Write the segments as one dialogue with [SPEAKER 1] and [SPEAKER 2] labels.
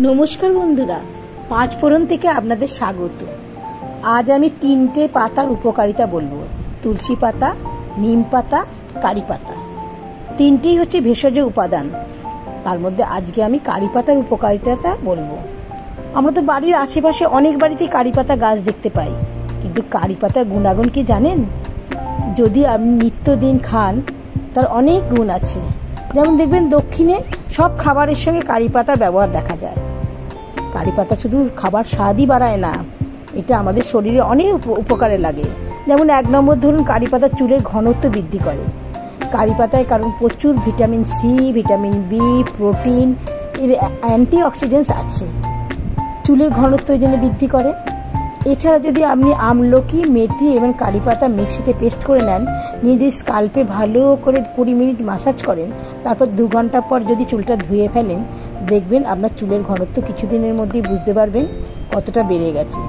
[SPEAKER 1] নমস্কার বন্ধুরা, পাঁচফোড়ন থেকে আপনাদের স্বাগত। আজ আমি 3টে পাতার উপকারিতা বলবো। তুলসী পাতা, নিম পাতা, কারি পাতা, 3টেই হচ্ছে ভেষজ উপাদান। তার মধ্যে আজকে আমি কারি পাতার উপকারিতাটা বলবো। আমরা তো বাড়ির আশেপাশে অনেক বাড়িতেই কারি পাতা গাছ দেখতে পাই, কিন্তু কারি পাতার গুণাগুণ কি জানেন? যদি আপনি নিত্যদিন খান তার অনেক গুণ আছে। যেমন দেখবেন দক্ষিণে সব খাবারের সঙ্গে কারি পাতার ব্যবহার দেখা যায়। কারি পাতা শুধু খাবার স্বাদই বাড়ায় না, এটা আমাদের শরীরে অনেক উপকারে লাগে। যেমন 1 নম্বর ধরুন, কারি পাতা চুলের ঘনত্ব বৃদ্ধি করে। কারি পাতায় কারণ প্রচুর vitamin C, vitamin B, protein, এর অ্যান্টি অক্সিডেন্টস আছে, চুলের ঘনত্ব এই জন্য বৃদ্ধি করে। এছাড়া যদি আপনি আমলকি, মেথি এবং কারি পাতা মিক্সিতে পেস্ট করে নেন, নিজের স্কাল্পে ভালো করে 20 মিনিট ম্যাসাজ করেন, তারপর 2 ঘন্টা পর যদি চুলটা ধুয়ে ফেলেন, দেখবেন আপনার চুলের ঘনত্ব কিছুদিনের মধ্যেই বুঝতে পারবেন কতটা বেড়ে গেছে।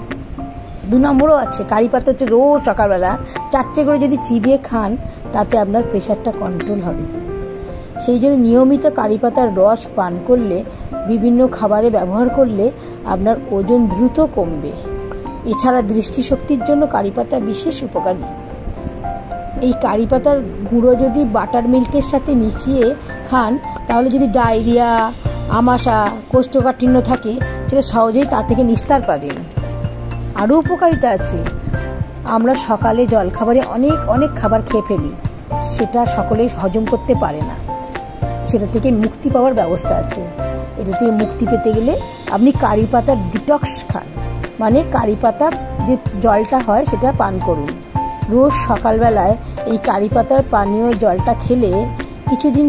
[SPEAKER 1] 2 নম্বরও আছে, কারি পাতা হচ্ছে রোজ সকালবেলা 4টে করে যদি চিবিয়ে খান, তাতে আপনার প্রেশারটা কন্ট্রোল হবে। সেই জন্য নিয়মিত কারি পাতার রস পান করলে, বিভিন্ন খাবারে ব্যবহার করলে আপনার ওজন দ্রুত কমবে। এছাড়া দৃষ্টিশক্তির জন্য কারি পাতা বিশেষ উপকারী। এই কারি পাতার গুঁড়ো যদি বাটার মিল্কের সাথে মিশিয়ে খান, তাহলে যদি ডায়রিয়া, আমাশা, কোষ্ঠকাঠিন্য থাকে, সেটা সহজেই তা থেকে নিস্তার পাবেন। আরও উপকারিতা আছে। আমরা সকালে জলখাবারে অনেক খাবার খেয়ে ফেলি, সেটা সকলেই হজম করতে পারে না। সেটা থেকে মুক্তি পাওয়ার ব্যবস্থা আছে। এটা থেকে মুক্তি পেতে গেলে আপনি কারি পাতার ডিটক্স খান, মানে কারি পাতার যে জলটা হয় সেটা পান করুন। রোজ সকালবেলায় এই কারি পাতার পানীয় জলটা খেলে কিছুদিন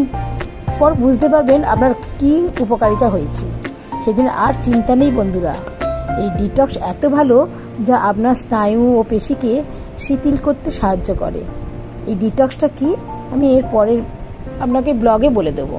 [SPEAKER 1] পর বুঝতে পারবেন আপনার কি উপকারিতা হয়েছে। সেদিন আর চিন্তা নেই বন্ধুরা। এই ডিটক্স এত ভালো যা আপনার স্নায়ু ও পেশিকে শিথিল করতে সাহায্য করে। এই ডিটক্সটা কি আমি এর পরের আপনাকে ব্লগে বলে দেবো।